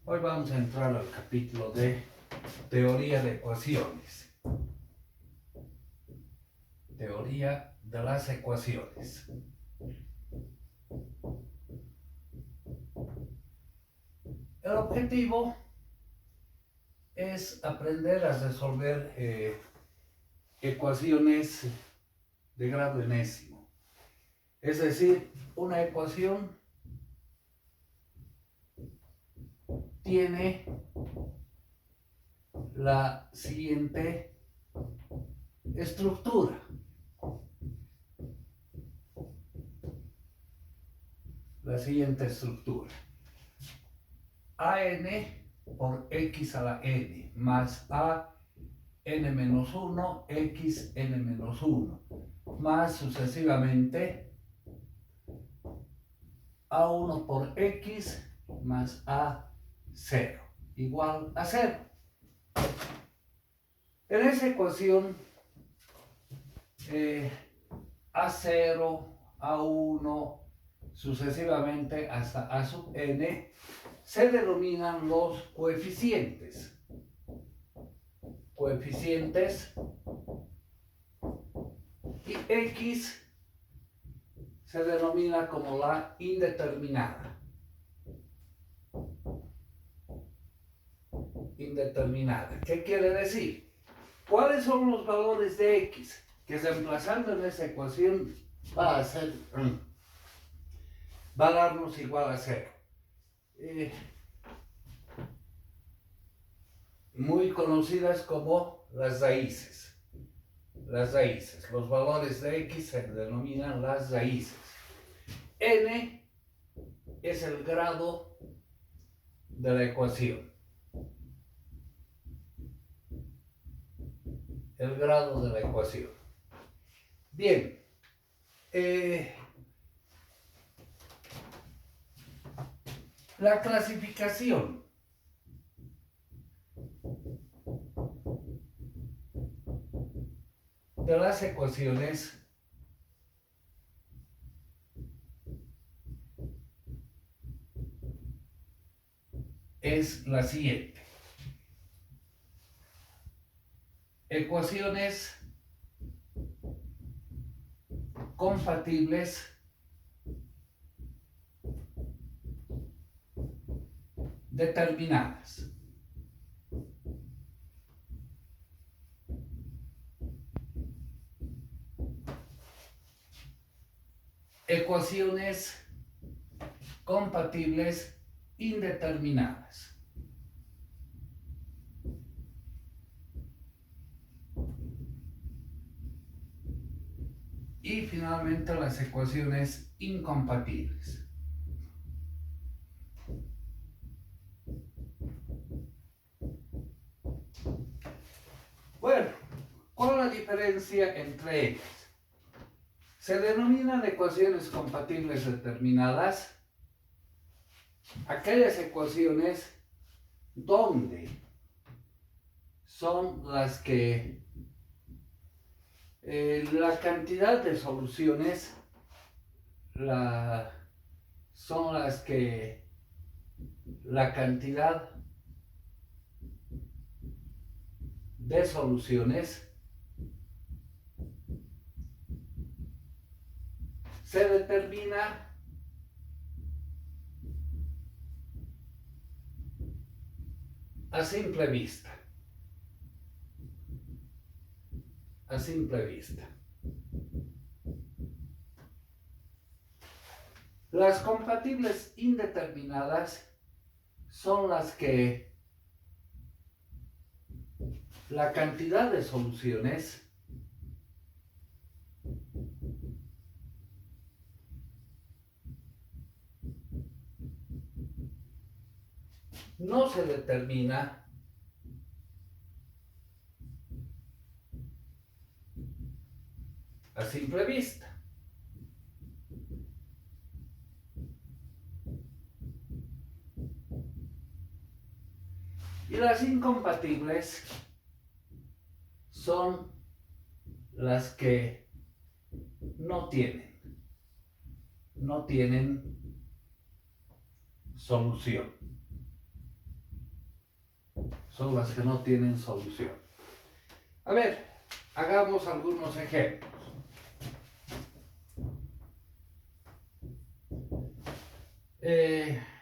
Hoy vamos a entrar al capítulo de teoría de ecuaciones. Teoría de las ecuaciones. El objetivo es aprender a resolver ecuaciones de grado enésimo. Es decir, una ecuación tiene la siguiente estructura. AN por x a la n más a n menos 1, x n menos 1, más sucesivamente a1 por x más a0 igual a 0. En esa ecuación a0, a1, sucesivamente hasta a sub n, se denominan los coeficientes. Y x se denomina como la indeterminada. ¿Qué quiere decir? ¿Cuáles son los valores de x? Que reemplazando en esa ecuación va a darnos igual a 0. Muy conocidas como las raíces. Los valores de x se denominan las raíces. N es el grado de la ecuación. Bien. La clasificación de las ecuaciones es la siguiente. Ecuaciones compatibles determinadas. Ecuaciones compatibles indeterminadas. Y finalmente las ecuaciones incompatibles. Bueno, ¿cuál es la diferencia entre ellas? Se denominan ecuaciones compatibles determinadas aquellas ecuaciones donde son las que la cantidad de soluciones son las que la cantidad de soluciones se determina a simple vista. Las compatibles indeterminadas son las que la cantidad de soluciones no se determina a simple vista. Y las incompatibles son las que no tienen solución. Son las que no tienen solución. A ver, hagamos algunos ejemplos.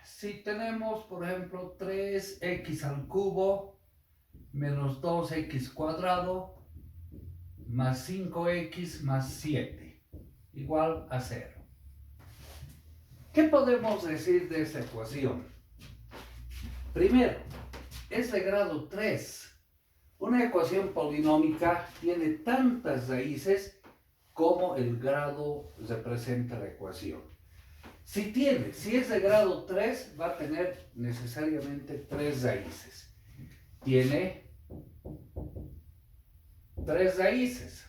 Si tenemos, por ejemplo, 3x al cubo menos 2x cuadrado más 5x más 7 igual a 0. ¿Qué podemos decir de esta ecuación? Primero, es de grado 3. Una ecuación polinómica tiene tantas raíces como el grado representa la ecuación. Si es de grado 3, va a tener necesariamente 3 raíces. Tiene 3 raíces.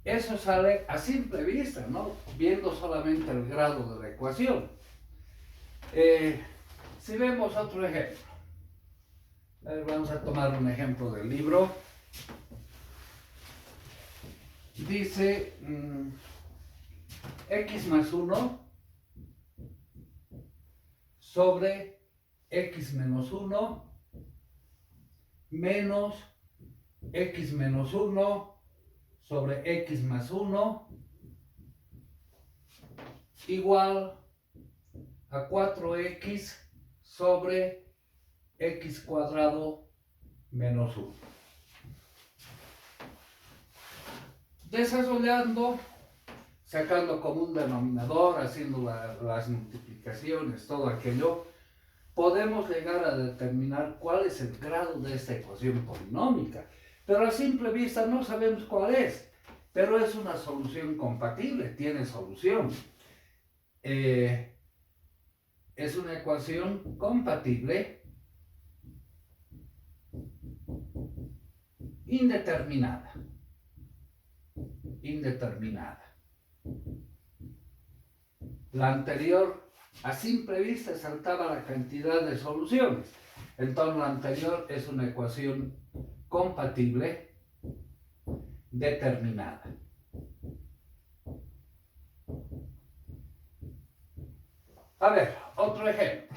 Eso sale a simple vista, ¿no? Viendo solamente el grado de la ecuación. Si vemos otro ejemplo. Vamos a tomar un ejemplo del libro. Dice x más 1 sobre x menos 1 menos x menos 1 sobre x más 1 igual a 4x sobre x cuadrado menos 1. Desarrollando, sacando común denominador, haciendo las multiplicaciones, todo aquello, podemos llegar a determinar cuál es el grado de esta ecuación polinómica. Pero a simple vista no sabemos cuál es, pero es una solución compatible, tiene solución. Es una ecuación compatible indeterminada. La anterior, a simple vista, saltaba la cantidad de soluciones. Entonces, la anterior es una ecuación compatible determinada. A ver, otro ejemplo.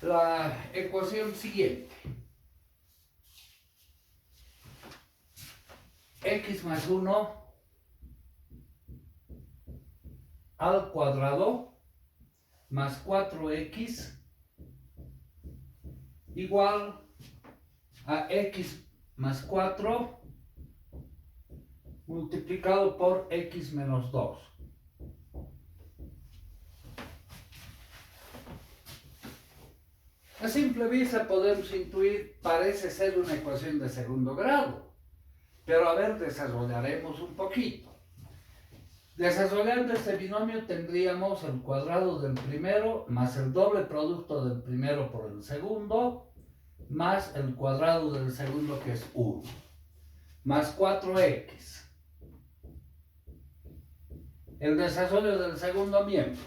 La ecuación siguiente. X más 1 al cuadrado más 4x igual a x más 4 multiplicado por x menos 2. A simple vista podemos intuir, parece ser una ecuación de segundo grado. Pero a ver, desarrollaremos un poquito. Desarrollando este binomio tendríamos el cuadrado del primero más el doble producto del primero por el segundo más el cuadrado del segundo, que es 1, más 4x. El desarrollo del segundo miembro,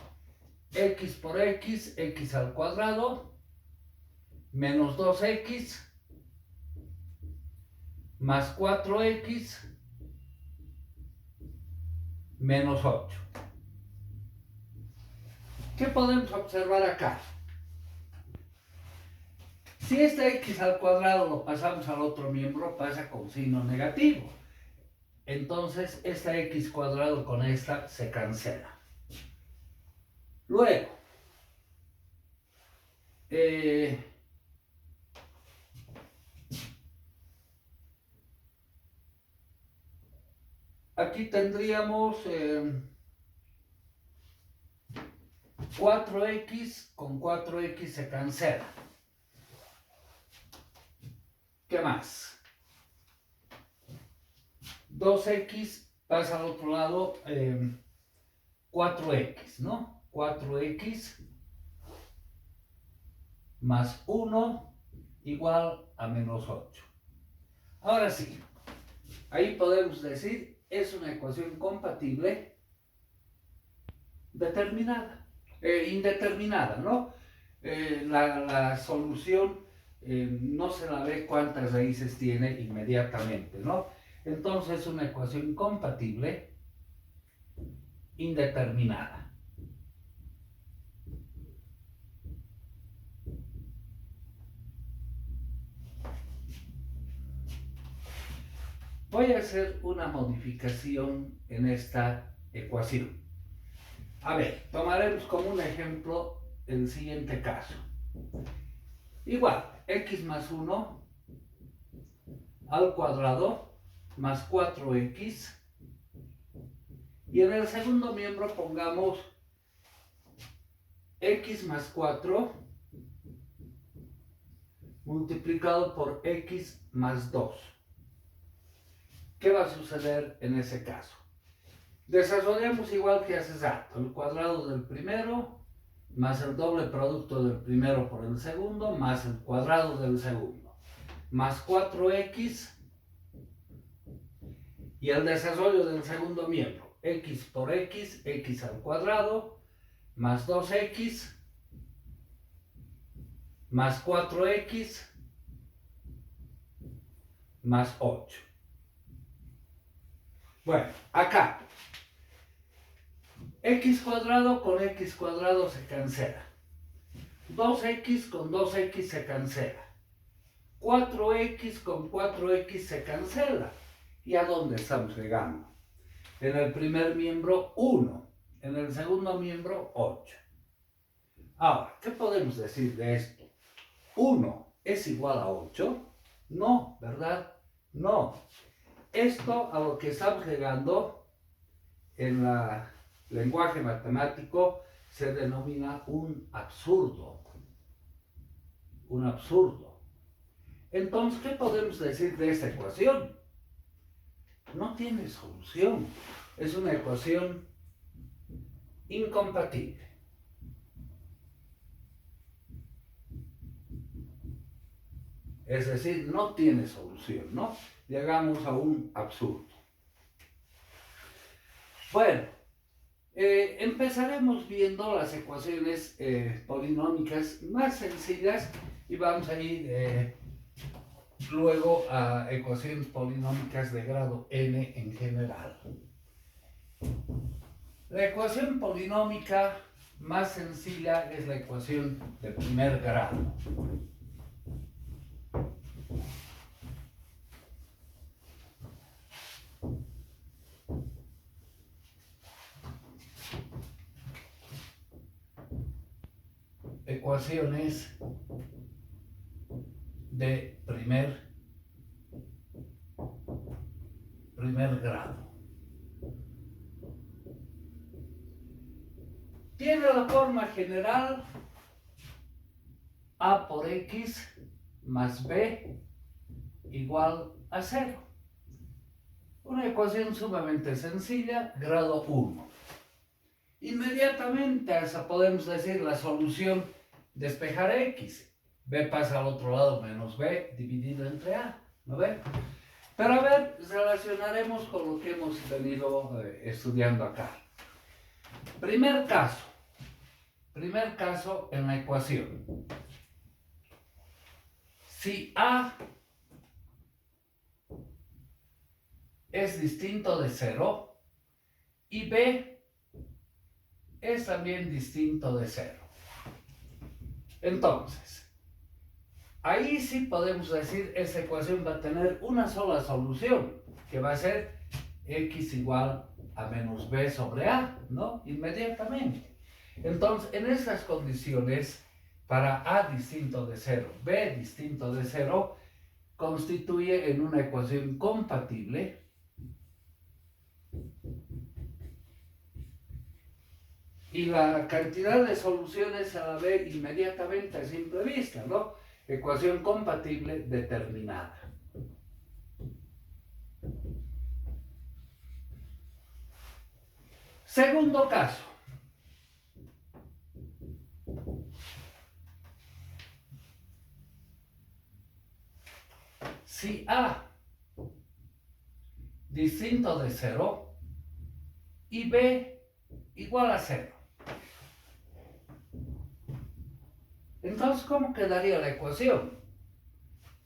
x por x, x al cuadrado, menos 2x, más 4x, menos 8. ¿Qué podemos observar acá? Si este x al cuadrado lo pasamos al otro miembro, pasa con signo negativo. Entonces, esta x cuadrado con esta se cancela. Luego, aquí tendríamos 4x con 4x se cancela. ¿Qué más? 2x pasa al otro lado, 4x, ¿no? 4x más 1 igual a menos 8. Ahora sí, ahí podemos decir, es una ecuación compatible indeterminada, ¿no? La solución no se la ve cuántas raíces tiene inmediatamente, ¿no? Entonces, es una ecuación compatible indeterminada. Voy a hacer una modificación en esta ecuación. A ver, tomaremos como un ejemplo el siguiente caso. Igual, x más 1 al cuadrado más 4x. Y en el segundo miembro pongamos x más 4 multiplicado por x más 2. ¿Qué va a suceder en ese caso? Desarrollemos igual que hace rato, el cuadrado del primero más el doble producto del primero por el segundo más el cuadrado del segundo más 4x y el desarrollo del segundo miembro, x por x, x al cuadrado más 2x más 4x más 8. Bueno, acá x cuadrado con x cuadrado se cancela. 2x con 2x se cancela. 4x con 4x se cancela. ¿Y a dónde estamos llegando? En el primer miembro 1, en el segundo miembro 8. Ahora, ¿qué podemos decir de esto? 1 es igual a 8. No, ¿verdad? No. Esto a lo que estamos llegando en el lenguaje matemático se denomina un absurdo. Un absurdo. Entonces, ¿qué podemos decir de esta ecuación? No tiene solución. Es una ecuación incompatible. Es decir, no tiene solución, ¿no? Llegamos a un absurdo. Bueno, empezaremos viendo las ecuaciones polinómicas más sencillas y vamos a ir luego a ecuaciones polinómicas de grado n en general. La ecuación polinómica más sencilla es la ecuación de primer grado. Ecuaciones de primer grado. Tiene la forma general a por x más b igual a 0. Una ecuación sumamente sencilla, grado 1. Inmediatamente a esa podemos decir la solución, despejar x. B pasa al otro lado menos b dividido entre a, ¿no ve? Pero a ver, relacionaremos con lo que hemos venido estudiando acá. Primer caso en la ecuación. Si a es distinto de 0 y b es también distinto de 0. Entonces, ahí sí podemos decir esa ecuación va a tener una sola solución, que va a ser x igual a menos b sobre a, ¿no? Inmediatamente. Entonces, en esas condiciones, para a distinto de 0, b distinto de 0, constituye en una ecuación compatible y la cantidad de soluciones a la b inmediatamente a simple vista, ¿no? Ecuación compatible determinada. Segundo caso. Si a distinto de 0 y b igual a 0. Entonces, ¿cómo quedaría la ecuación?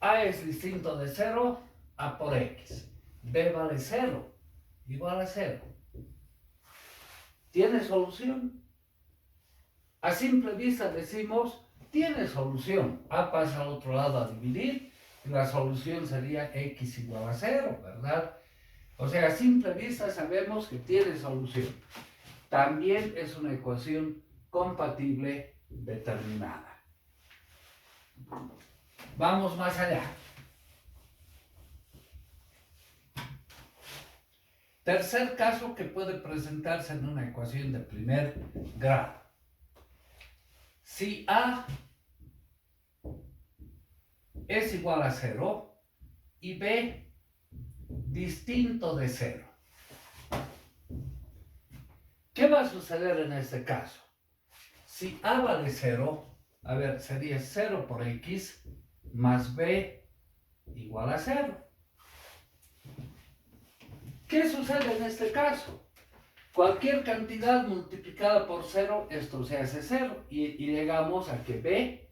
A es distinto de 0, a por x. B vale 0, igual a 0. ¿Tiene solución? A simple vista decimos, tiene solución. A pasa al otro lado a dividir y la solución sería x igual a 0, ¿verdad? O sea, a simple vista sabemos que tiene solución. También es una ecuación compatible determinada. Vamos más allá. Tercer caso que puede presentarse en una ecuación de primer grado. Si A es igual a 0 y B distinto de 0. ¿Qué va a suceder en este caso? Si A vale 0, a ver, sería 0 por X más B igual a 0. ¿Qué sucede en este caso? Cualquier cantidad multiplicada por 0, esto se hace 0 y llegamos a que B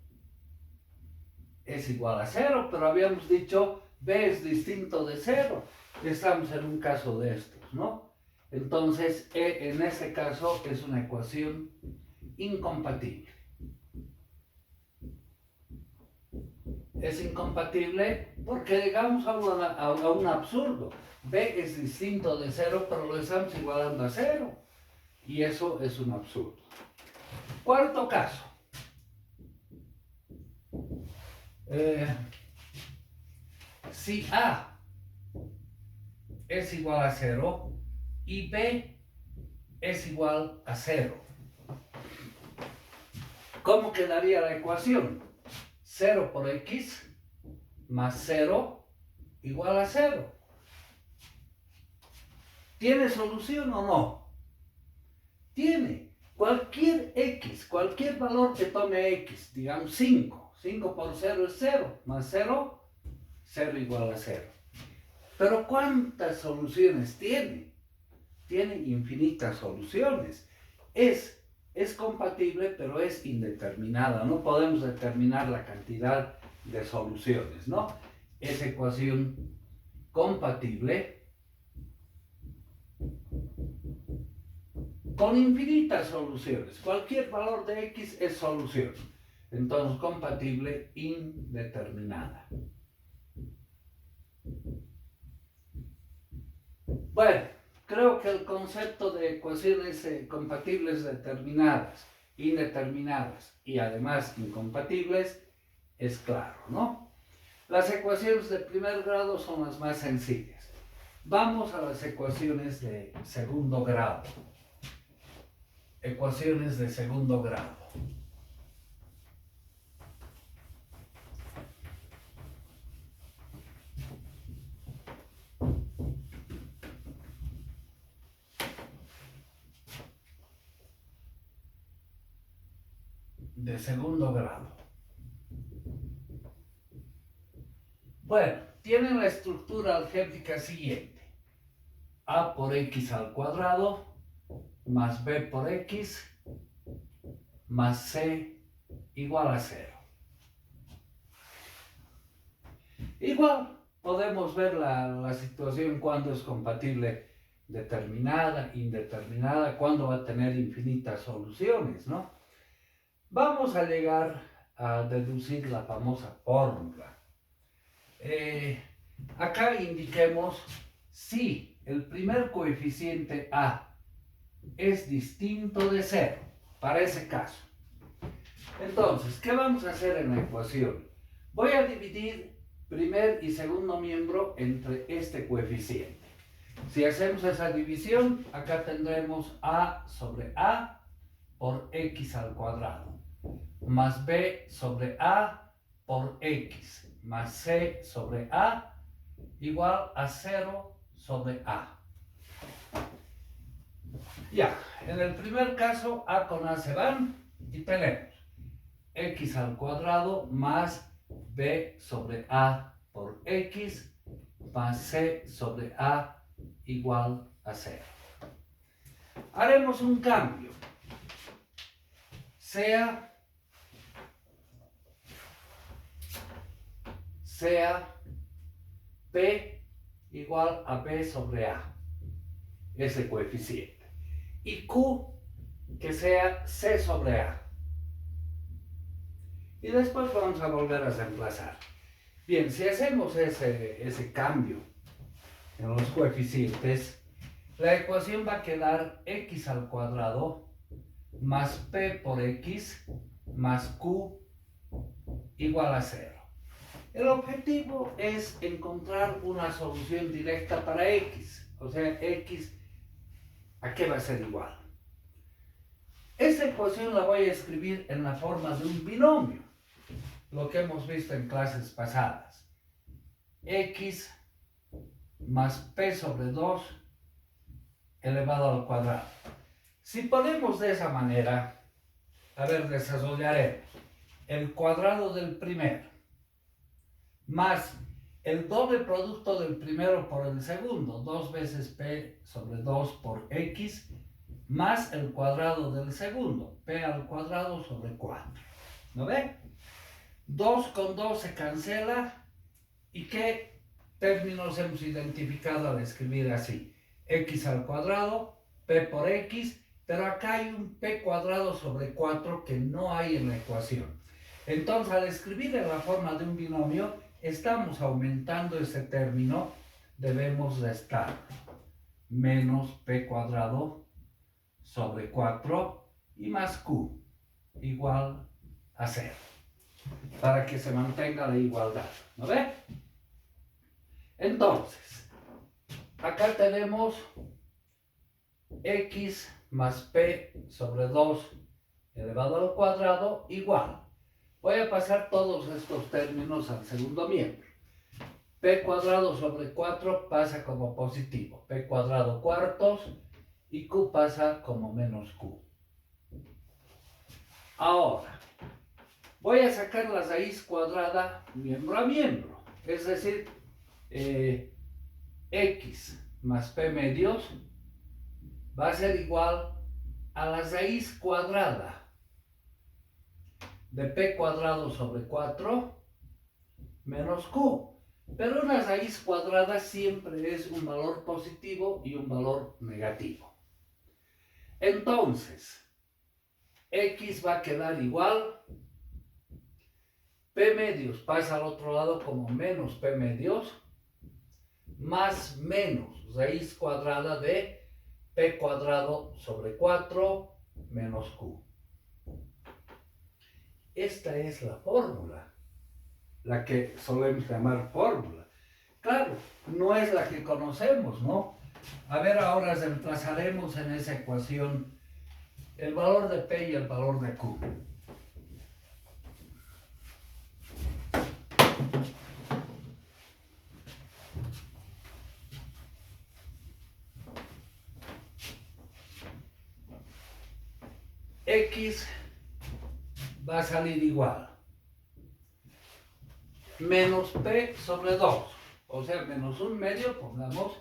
es igual a 0, pero habíamos dicho B es distinto de 0. Estamos en un caso de estos, ¿no? Entonces, en este caso es una ecuación incompatible. Es incompatible porque llegamos a un absurdo. B es distinto de 0, pero lo estamos igualando a 0. Y eso es un absurdo. Cuarto caso. Si A es igual a 0 y B es igual a 0. ¿Cómo quedaría la ecuación? 0 por X más 0 igual a 0. ¿Tiene solución o no? Tiene. Cualquier X, cualquier valor que tome X, digamos 5. 5 por 0 es 0, más 0, 0 igual a 0. Pero ¿cuántas soluciones tiene? Tiene infinitas soluciones. Es compatible, pero es indeterminada. No podemos determinar la cantidad de soluciones, ¿no? Es ecuación compatible con infinitas soluciones. Cualquier valor de X es solución. Entonces, compatible indeterminada. Bueno, creo que el concepto de ecuaciones compatibles determinadas, indeterminadas y además incompatibles es claro, ¿no? Las ecuaciones de primer grado son las más sencillas. Vamos a las ecuaciones de segundo grado. Ecuaciones de segundo grado. De segundo grado. Bueno, tienen la estructura algébrica siguiente. A por X al cuadrado más B por X más C igual a 0. Igual podemos ver la situación cuando es compatible determinada, indeterminada, cuando va a tener infinitas soluciones, ¿no? Vamos a llegar a deducir la famosa fórmula. Acá indiquemos si el primer coeficiente A es distinto de 0, para ese caso. Entonces, ¿qué vamos a hacer en la ecuación? Voy a dividir primer y segundo miembro entre este coeficiente. Si hacemos esa división, acá tendremos A sobre A por X al cuadrado, más B sobre A por X, más C sobre A, igual a 0 sobre A. Ya, en el primer caso, A con A se van y tenemos X al cuadrado más B sobre A por X más C sobre A igual a 0. Haremos un cambio. Sea P igual a B sobre A, ese coeficiente. y Q que sea C sobre A. Y después vamos a volver a reemplazar. Bien, si hacemos ese cambio en los coeficientes, la ecuación va a quedar x al cuadrado más p por x más q igual a 0. El objetivo es encontrar una solución directa para x, o sea, x, ¿a qué va a ser igual? Esta ecuación la voy a escribir en la forma de un binomio, lo que hemos visto en clases pasadas. X más p sobre 2 elevado al cuadrado. Si ponemos de esa manera, a ver, desarrollaremos el cuadrado del primero más el doble producto del primero por el segundo, 2 veces p sobre 2 por x, más el cuadrado del segundo, p al cuadrado sobre 4. ¿No ve? 2 con 2 se cancela. ¿Y qué términos hemos identificado al escribir así? X al cuadrado, p por x, pero acá hay un p cuadrado sobre 4 que no hay en la ecuación. Entonces, al escribir en la forma de un binomio, estamos aumentando ese término, debemos restar menos p cuadrado sobre 4 y más q igual a 0, para que se mantenga la igualdad, ¿no ve? Entonces, acá tenemos x más p sobre 2 elevado al cuadrado igual. Voy a pasar todos estos términos al segundo miembro. P cuadrado sobre 4 pasa como positivo. P cuadrado cuartos y q pasa como menos q. Ahora, voy a sacar la raíz cuadrada miembro a miembro. Es decir, x más p medios va a ser igual a la raíz cuadrada de p cuadrado sobre 4 menos q. Pero una raíz cuadrada siempre es un valor positivo y un valor negativo. Entonces, x va a quedar igual, p medios pasa al otro lado como menos p medios, más menos raíz cuadrada de p cuadrado sobre 4 menos q. Esta es la fórmula, la que solemos llamar fórmula. Claro, no es la que conocemos, ¿no? A ver, ahora reemplazaremos en esa ecuación el valor de p y el valor de q. X va a salir igual menos p sobre 2, o sea, menos un medio, pongamos,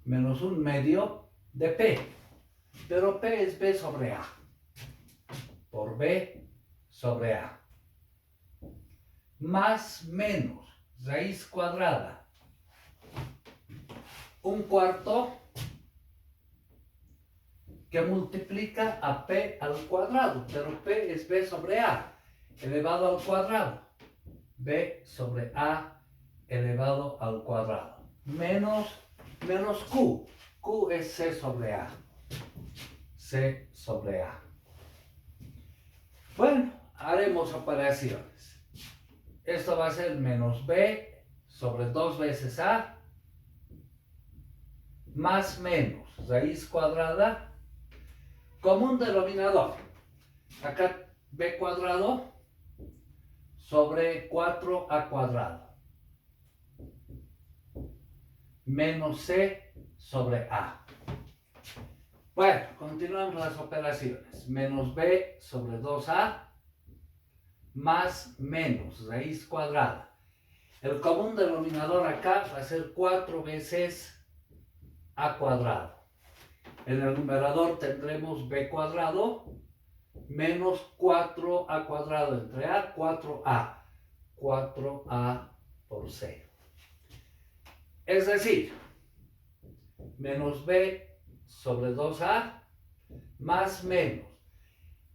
menos un medio de p, pero p es b sobre a, por b sobre a, más menos raíz cuadrada, un cuarto que multiplica a p al cuadrado, pero p es b sobre a elevado al cuadrado, b sobre a elevado al cuadrado, menos q, q es c sobre a, c sobre a. Bueno, haremos operaciones. Esto va a ser menos b sobre 2 veces a, más menos raíz cuadrada, común denominador. Acá b cuadrado sobre 4a cuadrado, menos c sobre a. Bueno, continuamos las operaciones. Menos b sobre 2a, más menos raíz cuadrada. El común denominador acá va a ser 4 veces a cuadrado. En el numerador tendremos b cuadrado menos 4a cuadrado entre a, 4a. 4a por c. Es decir, menos b sobre 2a más menos.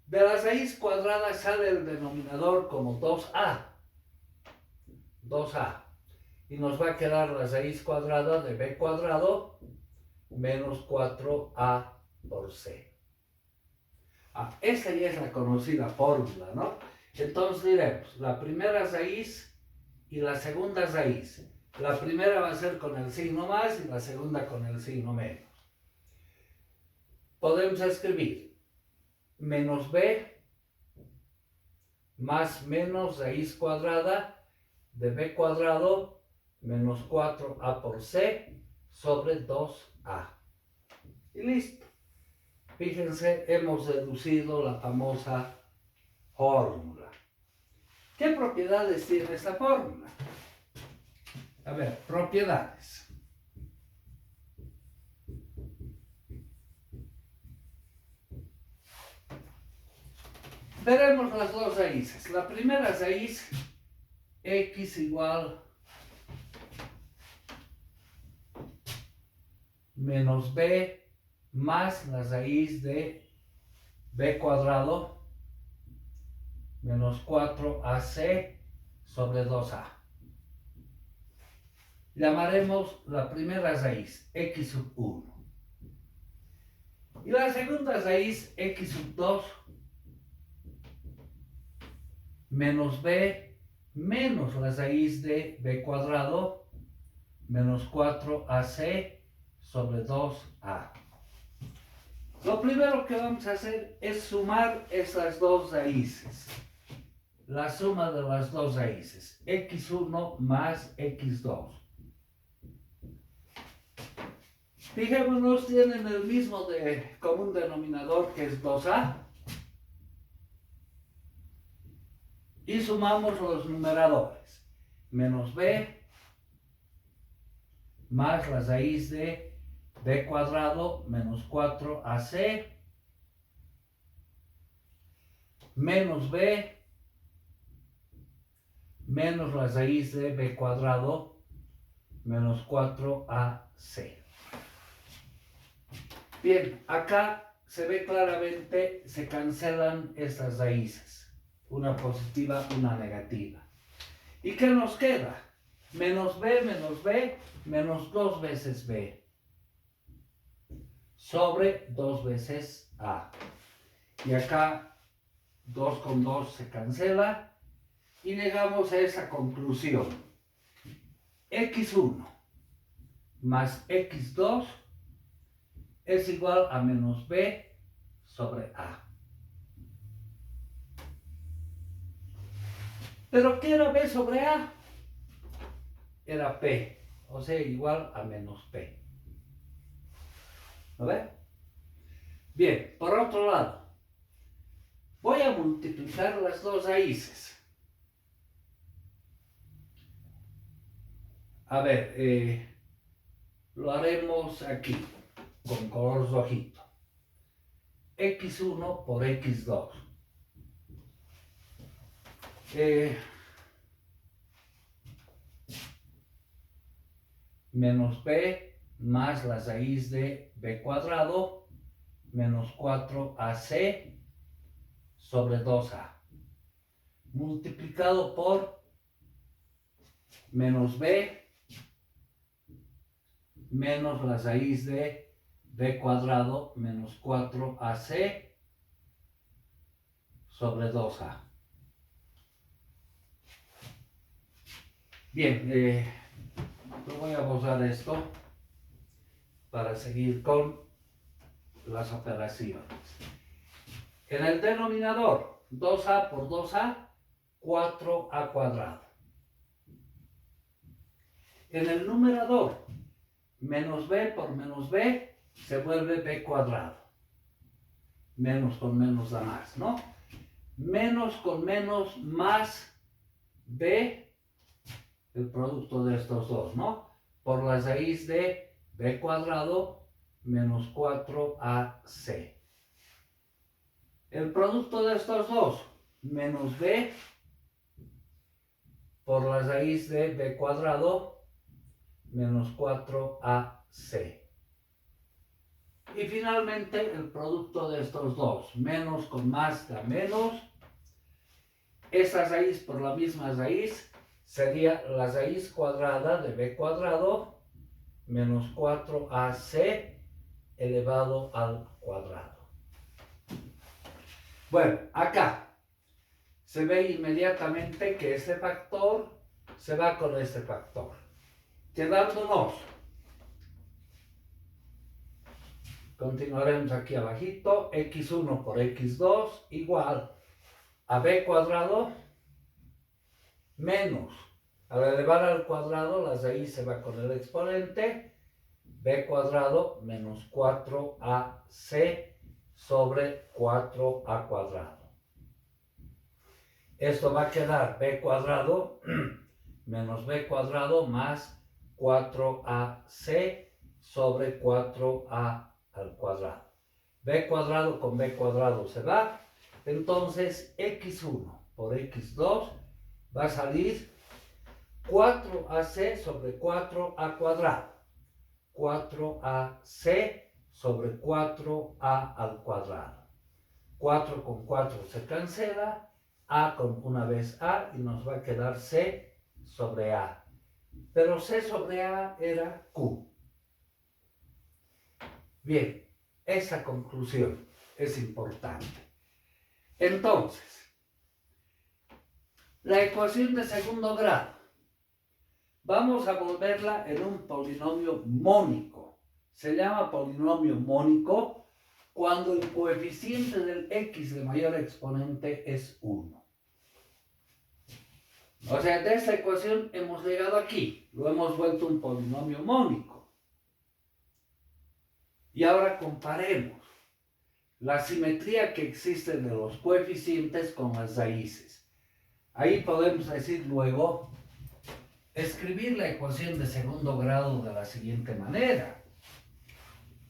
De la raíz cuadrada sale el denominador como 2a. 2a. Y nos va a quedar la raíz cuadrada de b cuadrado menos 4a por c. Esta ya es la conocida fórmula, ¿no? Entonces diremos la primera raíz y la segunda raíz. La primera va a ser con el signo más y la segunda con el signo menos. Podemos escribir menos b más menos raíz cuadrada de b cuadrado menos 4a por c sobre 2a. Y listo. Fíjense, hemos deducido la famosa fórmula. ¿Qué propiedades tiene esta fórmula? A ver, propiedades. Veremos las dos raíces. La primera raíz, x igual menos b más la raíz de b cuadrado menos 4ac sobre 2a. Llamaremos la primera raíz x sub 1. Y la segunda raíz x sub 2 menos b menos la raíz de b cuadrado menos 4ac sobre 2a. Lo primero que vamos a hacer es sumar estas dos raíces. La suma de las dos raíces, x1 más x2. Fijémonos, tienen el mismo común denominador que es 2a. Y sumamos los numeradores. Menos b más la raíz de b cuadrado menos 4ac menos b menos la raíz de b cuadrado menos 4ac. Bien, acá se ve claramente, se cancelan estas raíces. Una positiva, una negativa. ¿Y qué nos queda? Menos b, menos 2 veces b. Sobre 2 veces a. Y acá 2 con 2 se cancela. Y llegamos a esa conclusión. x1 más x2 es igual a menos b sobre a. ¿Pero qué era b sobre a? Era p, o sea, igual a menos p. ¿Lo ven? Bien, por otro lado, voy a multiplicar las dos raíces. A ver, lo haremos aquí, con color rojito. x1 por x2. Menos b más la raíz de b cuadrado menos 4ac sobre 2a. Multiplicado por menos b menos la raíz de b cuadrado menos 4ac sobre 2a. Bien, voy a borrar esto para seguir con las operaciones. En el denominador, 2a por 2a, 4a cuadrado. En el numerador, menos b por menos b se vuelve b cuadrado. Menos con menos da más, ¿no? Menos con menos más b, el producto de estos dos, ¿no? Por la raíz de b cuadrado menos 4ac. El producto de estos dos, menos b por la raíz de b cuadrado menos 4ac. Y finalmente el producto de estos dos, menos con más da menos. Esta raíz por la misma raíz sería la raíz cuadrada de b cuadrado menos 4ac elevado al cuadrado. Bueno, acá se ve inmediatamente que este factor se va con este factor, quedándonos, continuaremos aquí abajito, x1 por x2 igual a b cuadrado menos, al elevar al cuadrado la raíz se va con el exponente, b cuadrado menos 4ac sobre 4a cuadrado. Esto va a quedar b cuadrado menos b cuadrado más 4ac sobre 4a al cuadrado. B cuadrado con b cuadrado se va. Entonces x1 por x2 va a salir 4ac sobre 4a cuadrado. 4ac sobre 4a al cuadrado. 4 con 4 se cancela. A con una vez A y nos va a quedar C sobre A. Pero C sobre A era Q. Bien, esa conclusión es importante. Entonces, la ecuación de segundo grado, vamos a volverla en un polinomio mónico. Se llama polinomio mónico cuando el coeficiente del x de mayor exponente es 1. O sea, de esta ecuación hemos llegado aquí, lo hemos vuelto un polinomio mónico. Y ahora comparemos la simetría que existe de los coeficientes con las raíces. Ahí podemos decir luego, escribir la ecuación de segundo grado de la siguiente manera.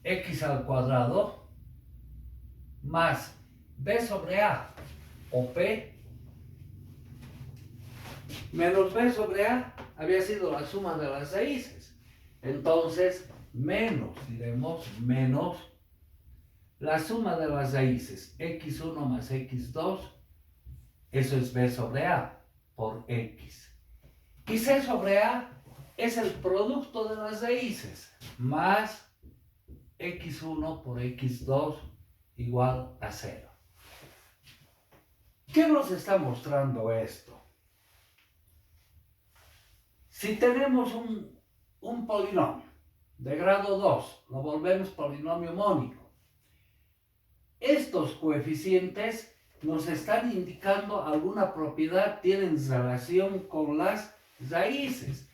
X al cuadrado más b sobre a o p menos b sobre a había sido la suma de las raíces. Entonces, menos, diremos, menos la suma de las raíces, x1 más x2, eso es b sobre a por x. Y c sobre a es el producto de las raíces, más x1 por x2 igual a 0. ¿Qué nos está mostrando esto? Si tenemos un polinomio de grado 2, lo volvemos polinomio mónico. Estos coeficientes nos están indicando alguna propiedad, tienen relación con las raíces.